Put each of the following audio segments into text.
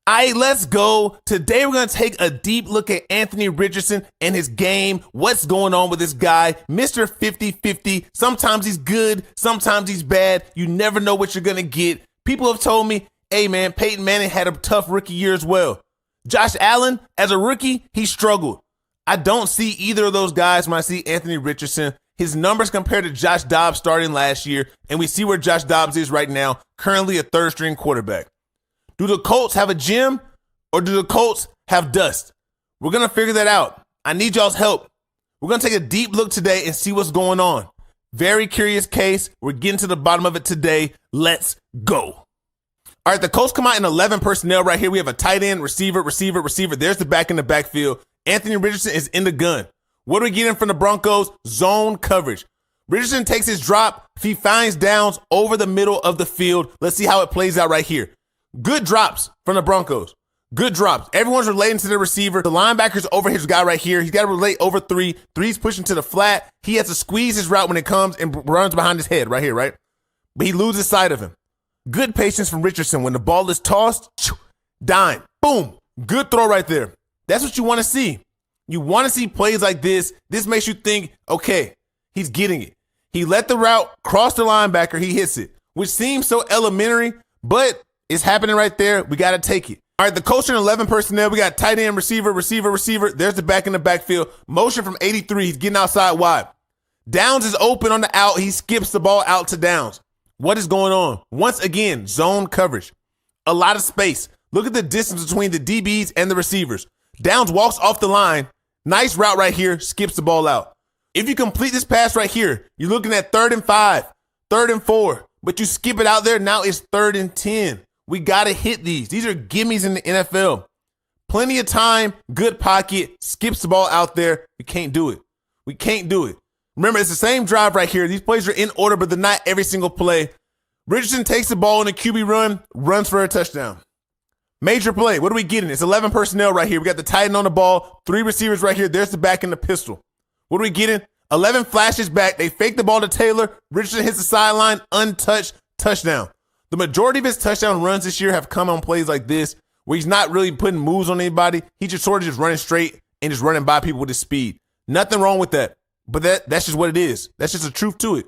Let's go. Today we're going to take a deep look at Anthony Richardson and his game. What's going on with this guy? Mr. 50-50. Sometimes he's good. Sometimes he's bad. You never know what you're going to get. People have told me, hey man, Peyton Manning had a tough rookie year as well. Josh Allen, as a rookie, he struggled. I don't see either of those guys when I see Anthony Richardson. His numbers compared to Josh Dobbs starting last year, and we see where Josh Dobbs is right now, currently a third-string quarterback. Do the Colts have a gym or do the Colts have dust? We're going to figure that out. I need y'all's help. We're going to take a deep look today and see what's going on. Very curious case. We're getting to the bottom of it today. Let's go. All right, the Colts come out in 11 personnel right here. We have a tight end, receiver. There's the back in the backfield. Anthony Richardson is in the gun. What are we getting from the Broncos? Zone coverage. Richardson takes his drop. He finds downs over the middle of the field. Let's see how it plays out right here. Good drops from the Broncos. Good drops. Everyone's relating to the receiver. The linebacker's over his guy right here. He's got to relate over three. Three's pushing to the flat. He has to squeeze his route when it comes and runs behind his head right here, right? But he loses sight of him. Good patience from Richardson. When the ball is tossed, dime, boom. Good throw right there. That's what you want to see. You want to see plays like this. This makes you think, okay, he's getting it. He let the route cross the linebacker. He hits it, which seems so elementary, but it's happening right there. We got to take it. All right, the Colts are in 11 personnel. We got tight end, receiver. There's the back in the backfield. Motion from 83. He's getting outside wide. Downs is open on the out. He skips the ball out to Downs. What is going on? Once again, zone coverage. A lot of space. Look at the distance between the DBs and the receivers. Downs walks off the line. Nice route right here. Skips the ball out. If you complete this pass right here, you're looking at 3rd and 5, 3rd and 4, but you skip it out there. Now it's 3rd and 10. We got to hit these. These are gimmies in the NFL. Plenty of time, good pocket, skips the ball out there. We can't do it. We can't do it. Remember, it's the same drive right here. These plays are in order, but they're not every single play. Richardson takes the ball in a QB run, runs for a touchdown. Major play. What are we getting? It's 11 personnel right here. We got the tight end on the ball, 3 receivers right here. There's the back in the pistol. What are we getting? 11 flashes back. They fake the ball to Taylor. Richardson hits the sideline, untouched, touchdown. The majority of his touchdown runs this year have come on plays like this, where he's not really putting moves on anybody. He's just sort of just running straight and just running by people with his speed. Nothing wrong with that. But that's just what it is. That's just the truth to it.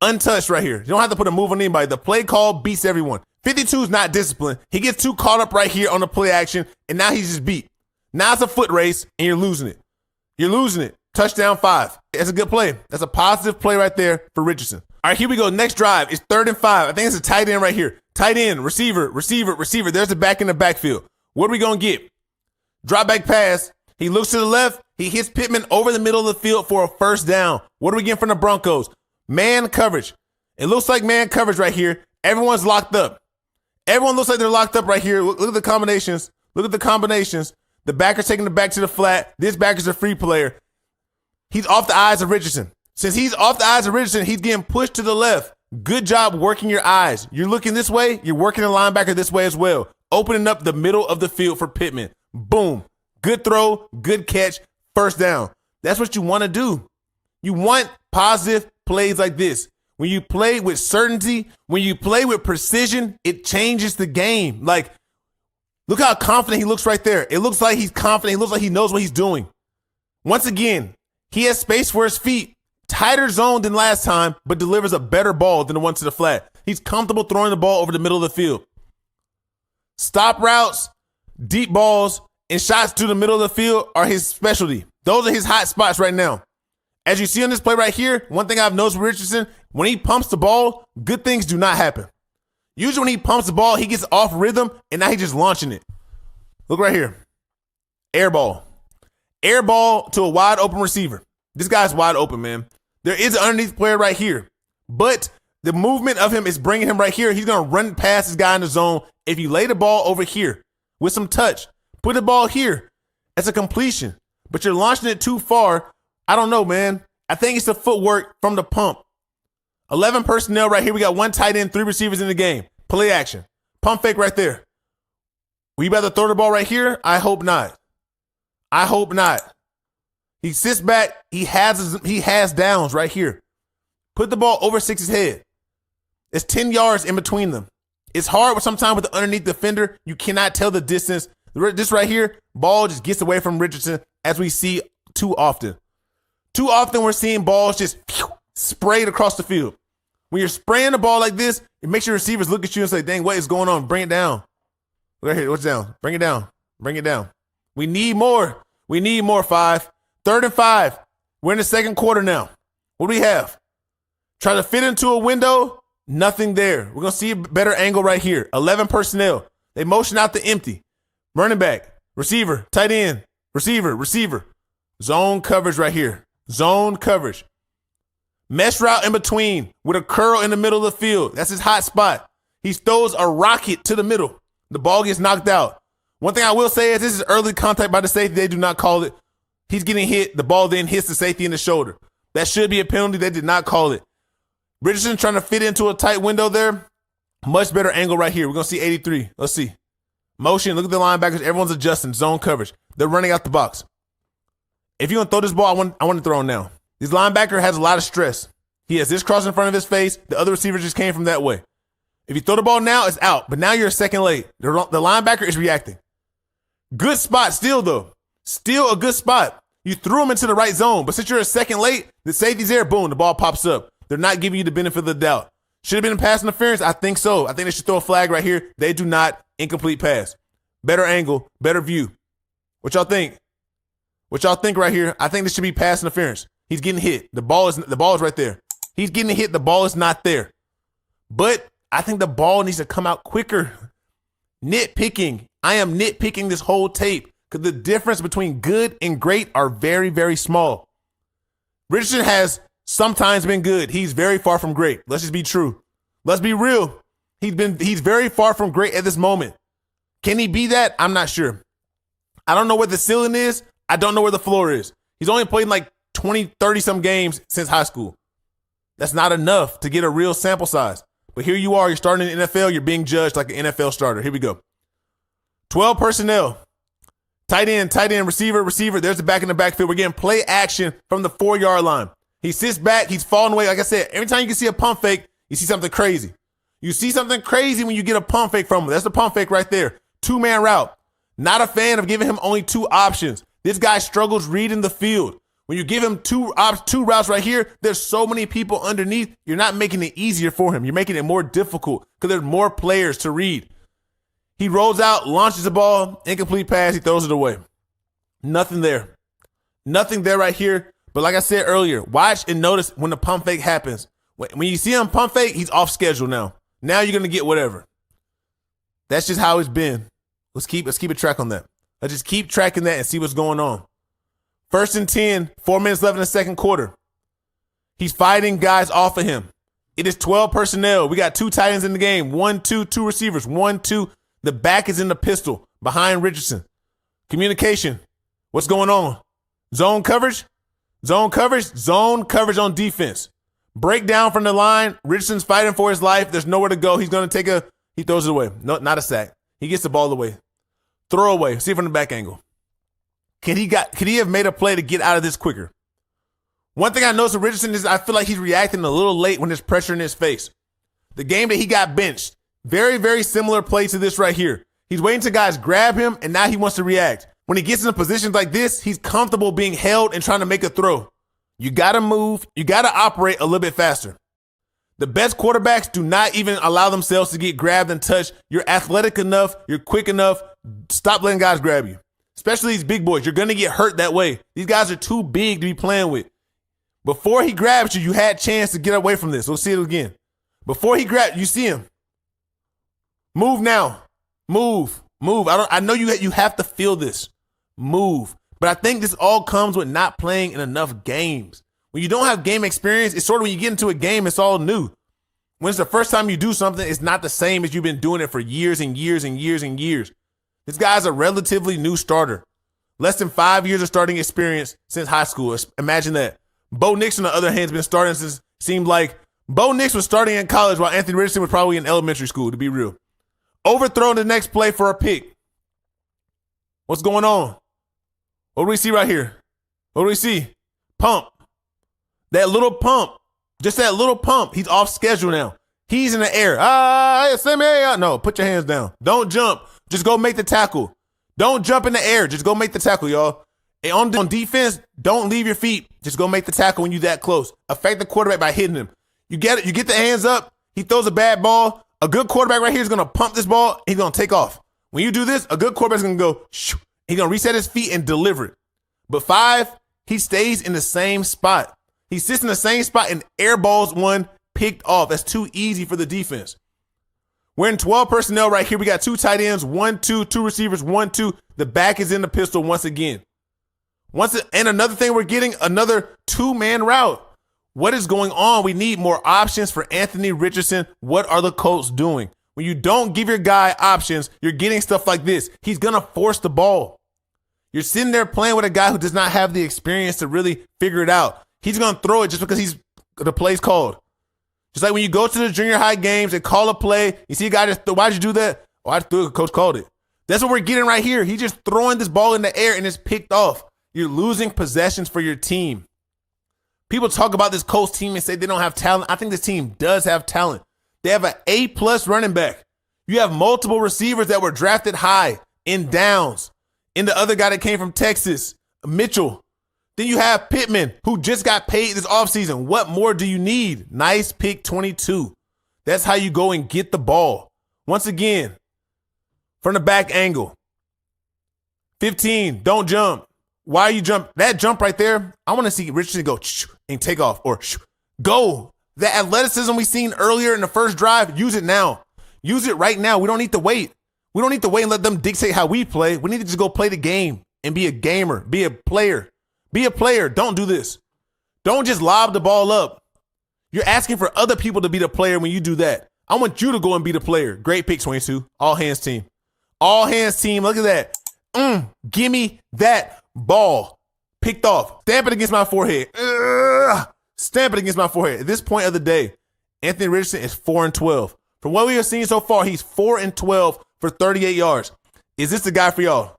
Untouched right here. You don't have to put a move on anybody. The play call beats everyone. 52 is not disciplined. He gets too caught up right here on the play action, and now he's just beat. Now it's a foot race, and you're losing it. You're losing it. Touchdown 5. That's a good play. That's a positive play right there for Richardson. All right, here we go. Next drive. It's 3rd and 5. I think it's a tight end right here. Tight end, receiver. There's the back in the backfield. What are we going to get? Drop back pass. He looks to the left. He hits Pittman over the middle of the field for a first down. What are we getting from the Broncos? Man coverage. It looks like man coverage right here. Everyone's locked up. Everyone looks like they're locked up right here. Look at the combinations. The backer's taking the back to the flat. This backer's a free player. He's off the eyes of Richardson. Since he's off the eyes of Richardson, he's getting pushed to the left. Good job working your eyes. You're looking this way. You're working the linebacker this way as well. Opening up the middle of the field for Pittman. Boom. Good throw. Good catch. First down. That's what you want to do. You want positive plays like this. When you play with certainty, when you play with precision, it changes the game. Like, look how confident he looks right there. It looks like he's confident. He looks like he knows what he's doing. Once again, he has space for his feet. Tighter zone than last time, but delivers a better ball than the one to the flat. He's comfortable throwing the ball over the middle of the field. Stop routes, deep balls, and shots to the middle of the field are his specialty. Those are his hot spots right now. As you see on this play right here, one thing I've noticed with Richardson, when he pumps the ball, good things do not happen. Usually when he pumps the ball, he gets off rhythm, and now he's just launching it. Look right here. Air ball. Air ball to a wide open receiver. This guy's wide open, man. There is an underneath player right here, but the movement of him is bringing him right here. He's going to run past this guy in the zone. If you lay the ball over here with some touch, put the ball here, that's a completion, but you're launching it too far. I don't know, man. I think it's the footwork from the pump. 11 personnel right here. We got 1 tight end, 3 receivers in the game. Play action. Pump fake right there. Will you rather throw the ball right here? I hope not. I hope not. He sits back. He has downs right here. Put the ball over Six's head. It's 10 yards in between them. It's hard sometimes with the underneath defender. You cannot tell the distance. This right here, ball just gets away from Richardson, as we see too often. Too often we're seeing balls just sprayed across the field. When you're spraying the ball like this, it makes your receivers look at you and say, dang, what is going on? Bring it down. Right here, what's down? Bring it down. Bring it down. We need more. We need more, 5. 3rd and 5. We're in the second quarter now. What do we have? Try to fit into a window. Nothing there. We're going to see a better angle right here. 11 personnel. They motion out the empty. Running back, receiver, tight end, receiver. Zone coverage right here. Zone coverage. Mesh route in between with a curl in the middle of the field. That's his hot spot. He throws a rocket to the middle. The ball gets knocked out. One thing I will say is this is early contact by the safety. They do not call it. He's getting hit. The ball then hits the safety in the shoulder. That should be a penalty. They did not call it. Richardson trying to fit into a tight window there. Much better angle right here. We're going to see 83. Let's see. Motion. Look at the linebackers. Everyone's adjusting. Zone coverage. They're running out the box. If you're going to throw this ball, I want to throw him now. This linebacker has a lot of stress. He has this cross in front of his face. The other receiver just came from that way. If you throw the ball now, it's out. But now you're a second late. The linebacker is reacting. Good spot still, though. Still a good spot. You threw him into the right zone. But since you're a second late, the safety's there. Boom, the ball pops up. They're not giving you the benefit of the doubt. Should have been a pass interference? I think so. I think they should throw a flag right here. They do not. Incomplete pass. Better angle. Better view. What y'all think? What y'all think right here? I think this should be pass interference. He's getting hit. The ball is right there. He's getting hit. The ball is not there. But I think the ball needs to come out quicker. Nitpicking. I am nitpicking this whole tape because the difference between good and great are very, very small. Richardson has sometimes been good. He's very far from great. Let's just be true. Let's be real. He's very far from great at this moment. Can he be that? I'm not sure. I don't know where the ceiling is. I don't know where the floor is. He's only played like 20, 30 some games since high school. That's not enough to get a real sample size. But here you are. You're starting in the NFL. You're being judged like an NFL starter. Here we go. 12 personnel. Tight end, receiver. There's the back in the backfield. We're getting play action from the 4-yard line. He sits back. He's falling away. Like I said, every time you can see a pump fake, you see something crazy. You see something crazy when you get a pump fake from him. That's the pump fake right there. 2-man route. Not a fan of giving him only 2 options. This guy struggles reading the field. When you give him two routes right here, there's so many people underneath. You're not making it easier for him. You're making it more difficult because there's more players to read. He rolls out, launches the ball, incomplete pass. He throws it away. Nothing there. Nothing there right here. But like I said earlier, watch and notice when the pump fake happens. When you see him pump fake, he's off schedule now. Now you're going to get whatever. That's just how it's been. Let's keep a track on that. Let's just keep tracking that and see what's going on. 1st and 10, 4 minutes left in the second quarter. He's fighting guys off of him. It is 12 personnel. We got 2 tight ends in the game. 1, 2, 2 receivers. 1, 2. The back is in the pistol behind Richardson. Communication. What's going on? Zone coverage. Zone coverage on defense. Breakdown from the line. Richardson's fighting for his life. There's nowhere to go. He's going to he throws it away. No, not a sack. He gets the ball away. Throw away. See from the back angle. Could he have made a play to get out of this quicker? One thing I noticed with Richardson is I feel like he's reacting a little late when there's pressure in his face. The game that he got benched, very, very similar play to this right here. He's waiting till guys grab him, and now he wants to react. When he gets in positions like this, he's comfortable being held and trying to make a throw. You got to move. You got to operate a little bit faster. The best quarterbacks do not even allow themselves to get grabbed and touched. You're athletic enough. You're quick enough. Stop letting guys grab you. Especially these big boys. You're going to get hurt that way. These guys are too big to be playing with. Before he grabs you, you had a chance to get away from this. We'll see it again. Before he grabbed you, see him. Move now. Move. I know you have to feel this. Move. But I think this all comes with not playing in enough games. When you don't have game experience, it's sort of when you get into a game, it's all new. When it's the first time you do something, it's not the same as you've been doing it for years and years and years and years. This guy's a relatively new starter. Less than 5 years of starting experience since high school. Imagine that. Bo Nix, on the other hand, has been starting since seemed like Bo Nix was starting in college while Anthony Richardson was probably in elementary school, to be real. Overthrown the next play for a pick. What's going on? What do we see right here? What do we see? Pump. That little pump. Just that little pump. He's off schedule now. He's in the air. No, put your hands down. Don't jump. Just go make the tackle. Don't jump in the air. Just go make the tackle, y'all. And on defense, don't leave your feet. Just go make the tackle when you're that close. Affect the quarterback by hitting him. You get it. You get the hands up. He throws a bad ball. A good quarterback right here is going to pump this ball. He's going to take off. When you do this, a good quarterback's going to go, shoo. He's going to reset his feet and deliver it. But 5, he stays in the same spot. He sits in the same spot and airballs one, picked off. That's too easy for the defense. We're in 12 personnel right here. We got 2 tight ends, 1, 2, 2 receivers, 1, 2. The back is in the pistol once again. And another thing, we're getting another 2-man route. What is going on? We need more options for Anthony Richardson. What are the Colts doing? When you don't give your guy options, you're getting stuff like this. He's going to force the ball. You're sitting there playing with a guy who does not have the experience to really figure it out. He's going to throw it just because the play's called. Just like when you go to the junior high games and call a play, you see a guy just, why'd you do that? Oh, I threw it, coach called it. That's what we're getting right here. He's just throwing this ball in the air and it's picked off. You're losing possessions for your team. People talk about this Colts team and say they don't have talent. I think this team does have talent. They have an A+ running back. You have multiple receivers that were drafted high in Downs. And the other guy that came from Texas, Mitchell. Then you have Pittman, who just got paid this offseason. What more do you need? Nice pick 22. That's how you go and get the ball. Once again, from the back angle. 15, don't jump. Why you jump? That jump right there, I want to see Richardson go and take off or go. The athleticism we seen earlier in the first drive, use it now. Use it right now. We don't need to wait. We don't need to wait and let them dictate how we play. We need to just go play the game and be a gamer, be a player. Be a player. Don't do this. Don't just lob the ball up. You're asking for other people to be the player when you do that. I want you to go and be the player. Great pick, 22. All hands team. All hands team. Look at that. Give me that ball. Picked off. Stamp it against my forehead. Stamp it against my forehead. At this point of the day, Anthony Richardson is 4-12. From what we have seen so far, he's 4-12 for 38 yards. Is this the guy for y'all?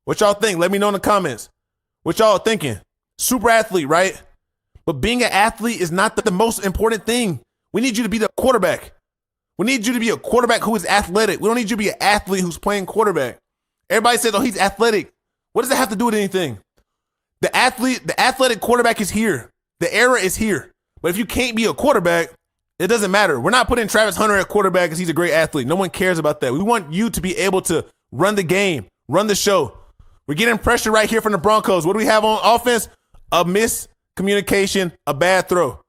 What y'all think? Let me know in the comments. What y'all thinking? Super athlete, right? But being an athlete is not the most important thing. We need you to be the quarterback. We need you to be a quarterback who is athletic. We don't need you to be an athlete who's playing quarterback. Everybody says, oh, he's athletic. What does that have to do with anything? The athletic quarterback is here. The era is here. But if you can't be a quarterback, it doesn't matter. We're not putting Travis Hunter at quarterback because he's a great athlete. No one cares about that. We want you to be able to run the game, run the show. We're getting pressure right here from the Broncos. What do we have on offense? A miscommunication, a bad throw.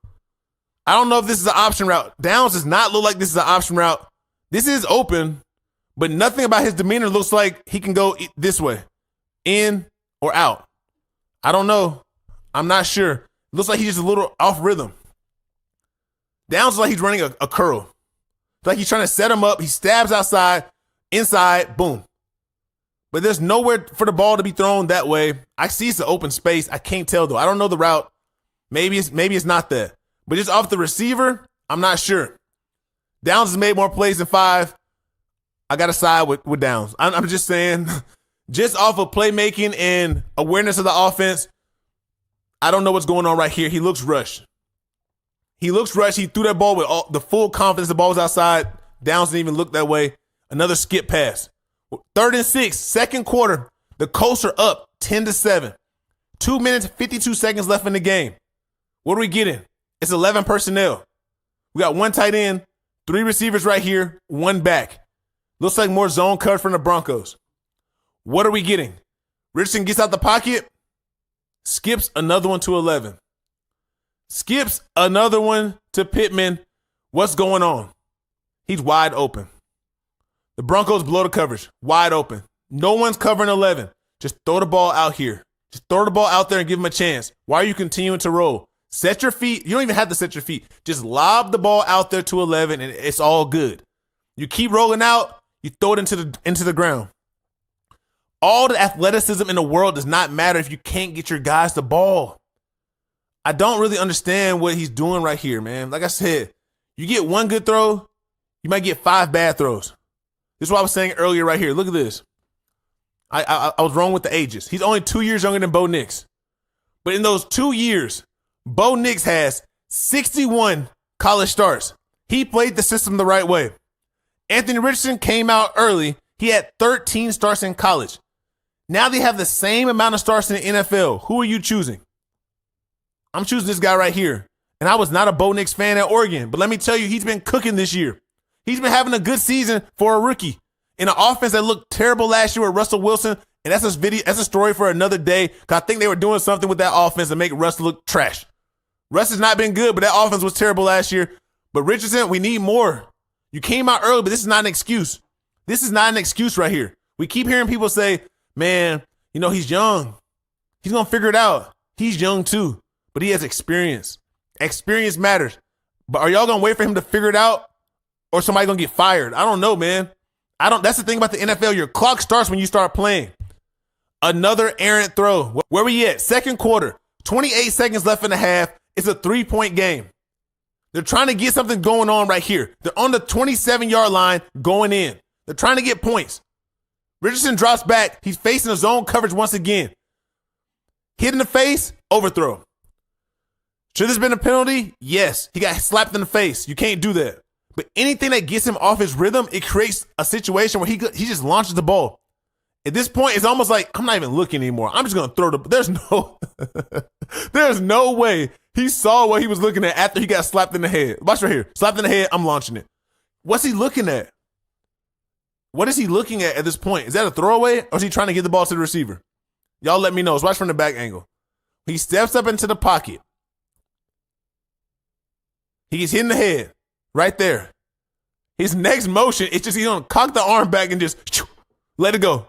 I don't know if this is an option route. Downs does not look like this is an option route. This is open, but nothing about his demeanor looks like he can go this way, in or out. I don't know. I'm not sure. It looks like he's just a little off rhythm. Downs looks like he's running a curl. It's like he's trying to set him up. He stabs outside, inside, boom. But there's nowhere for the ball to be thrown that way. I see it's an open space. I can't tell though. I don't know the route. Maybe it's not that. But just off the receiver, I'm not sure. Downs has made more plays than 5. I got to side with Downs. I'm just saying, just off of playmaking and awareness of the offense, I don't know what's going on right here. He looks rushed. He threw that ball with all the full confidence. The ball was outside. Downs didn't even look that way. Another skip pass. 3rd and 6, second quarter. The Colts are up 10-7. 2 minutes, 52 seconds left in the game. What are we getting? It's 11 personnel. We got 1 tight end, 3 receivers right here, 1 back. Looks like more zone coverage from the Broncos. What are we getting? Richardson gets out the pocket, skips another one to 11. Skips another one to Pittman. What's going on? He's wide open. The Broncos blow the coverage. Wide open. No one's covering 11. Just throw the ball out here. Just throw the ball out there and give him a chance. Why are you continuing to roll? Set your feet. You don't even have to set your feet. Just lob the ball out there to 11 and it's all good. You keep rolling out, you throw it into the ground. All the athleticism in the world does not matter if you can't get your guys the ball. I don't really understand what he's doing right here, man. Like I said, you get 1 good throw, you might get 5 bad throws. This is what I was saying earlier right here. Look at this. I was wrong with the ages. He's only 2 years younger than Bo Nix. But in those 2 years, Bo Nix has 61 college starts. He played the system the right way. Anthony Richardson came out early. He had 13 starts in college. Now they have the same amount of starts in the NFL. Who are you choosing? I'm choosing this guy right here. And I was not a Bo Nix fan at Oregon, but let me tell you, he's been cooking this year. He's been having a good season for a rookie in an offense that looked terrible last year with Russell Wilson. And that's a story for another day, because I think they were doing something with that offense to make Russ look trash. Russ has not been good, but that offense was terrible last year. But Richardson, we need more. You came out early, but this is not an excuse. This is not an excuse right here. We keep hearing people say, man, he's young. He's going to figure it out. He's young too, but he has experience. Experience matters. But are y'all going to wait for him to figure it out, or somebody going to get fired? I don't know, man. That's the thing about the NFL. Your clock starts when you start playing. Another errant throw. Where we at? Second quarter. 28 seconds left in the half. It's a 3-point game. They're trying to get something going on right here. They're on the 27-yard line going in. They're trying to get points. Richardson drops back. He's facing a zone coverage once again. Hit in the face, overthrow. Should this have been a penalty? Yes. He got slapped in the face. You can't do that. But anything that gets him off his rhythm, it creates a situation where he just launches the ball. At this point, it's almost like, I'm not even looking anymore. I'm just going to throw there's no way he saw what he was looking at after he got slapped in the head. Watch right here. Slapped in the head, I'm launching it. What's he looking at? What is he looking at this point? Is that a throwaway, or is he trying to get the ball to the receiver? Y'all let me know. Let's watch from the back angle. He steps up into the pocket. He gets hit in the head right there. His next motion, it's just he's going to cock the arm back and just let it go.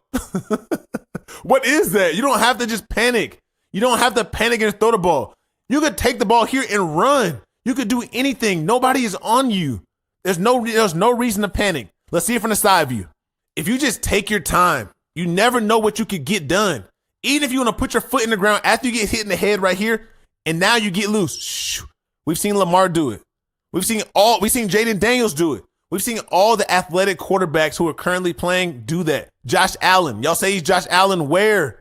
What is that? You don't have to just panic. You don't have to panic and throw the ball. You could take the ball here and run. You could do anything. Nobody is on you. There's no reason to panic. Let's see it from the side view. If you just take your time, you never know what you could get done. Even if you want to put your foot in the ground after you get hit in the head right here, and now you get loose. We've seen Lamar do it. We've seen Jaden Daniels do it. We've seen all the athletic quarterbacks who are currently playing do that. Josh Allen. Y'all say he's Josh Allen where?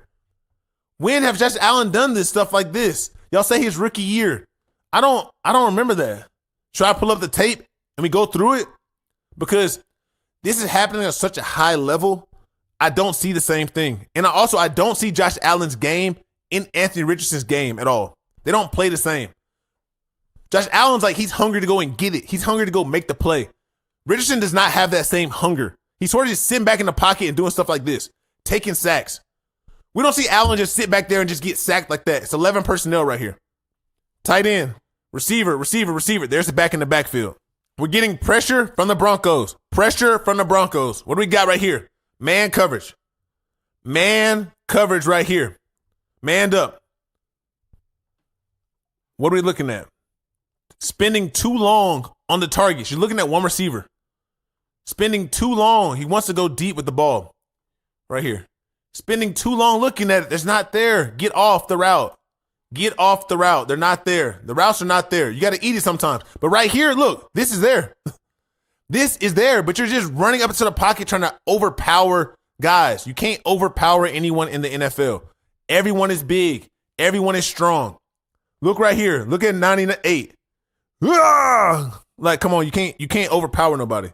When have Josh Allen done this stuff like this? Y'all say his rookie year. I don't remember that. Should I pull up the tape and we go through it? Because this is happening at such a high level. I don't see the same thing. And I don't see Josh Allen's game in Anthony Richardson's game at all. They don't play the same. Josh Allen's like, he's hungry to go and get it. He's hungry to go make the play. Richardson does not have that same hunger. He's sort of just sitting back in the pocket and doing stuff like this, taking sacks. We don't see Allen just sit back there and just get sacked like that. It's 11 personnel right here. Tight end, receiver. There's the back in the backfield. We're getting pressure from the Broncos. What do we got right here? Man coverage. Man coverage right here. Manned up. What are we looking at? Spending too long on the targets. You're looking at one receiver. Spending too long. He wants to go deep with the ball. Right here. Spending too long looking at it. It's not there. Get off the route. They're not there. The routes are not there. You got to eat it sometimes. But right here, look, this is there. This is there, but you're just running up into the pocket trying to overpower guys. You can't overpower anyone in the NFL. Everyone is big. Everyone is strong. Look right here. Look at 98. Like, come on, you can't overpower nobody.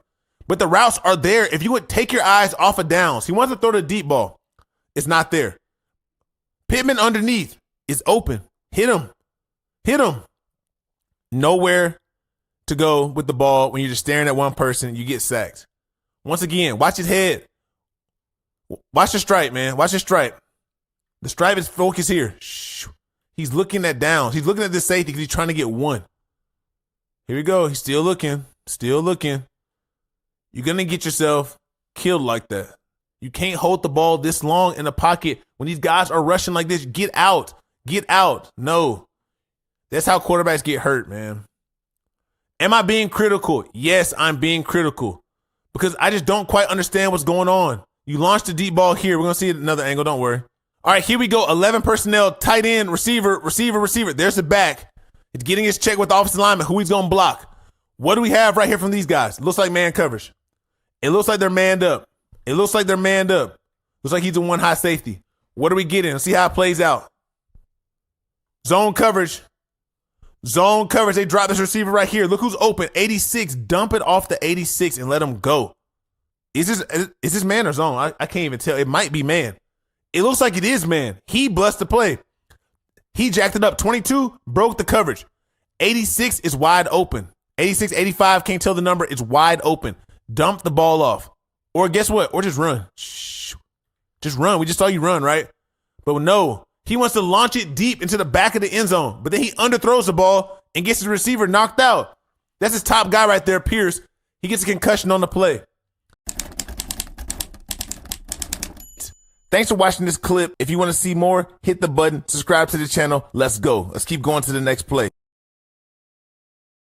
But the routes are there. If you would take your eyes off of downs, he wants to throw the deep ball. It's not there. Pittman underneath is open. Hit him. Nowhere to go with the ball when you're just staring at one person. You get sacked. Once again, watch his head. Watch the stripe, man. Watch the stripe. The stripe is focused here. He's looking at downs. He's looking at this safety because he's trying to get one. Here we go. He's still looking. You're going to get yourself killed like that. You can't hold the ball this long in the pocket when these guys are rushing like this. Get out. No. That's how quarterbacks get hurt, man. Am I being critical? Yes, I'm being critical because I just don't quite understand what's going on. You launched the deep ball here. We're going to see another angle. Don't worry. All right, here we go. 11 personnel, tight end, receiver. There's the back. It's getting his check with the offensive lineman, who he's going to block. What do we have right here from these guys? It looks like man coverage. It looks like they're manned up. Looks like he's a one high safety. What are we getting? Let's see how it plays out. Zone coverage. Zone coverage. They drop this receiver right here. Look who's open. 86. Dump it off the 86 and let him go. Is this man or zone? I can't even tell. It might be man. It looks like it is man. He blessed the play. He jacked it up. 22 broke the coverage. 86 is wide open. 86, 85, can't tell the number. It's wide open. Dump the ball off. Or guess what? Or just run. Shh. Just run. We just saw you run, right? But no, he wants to launch it deep into the back of the end zone. But then he underthrows the ball and gets his receiver knocked out. That's his top guy right there, Pierce. He gets a concussion on the play. Thanks for watching this clip. If you want to see more, hit the button, subscribe to the channel. Let's go. Let's keep going to the next play.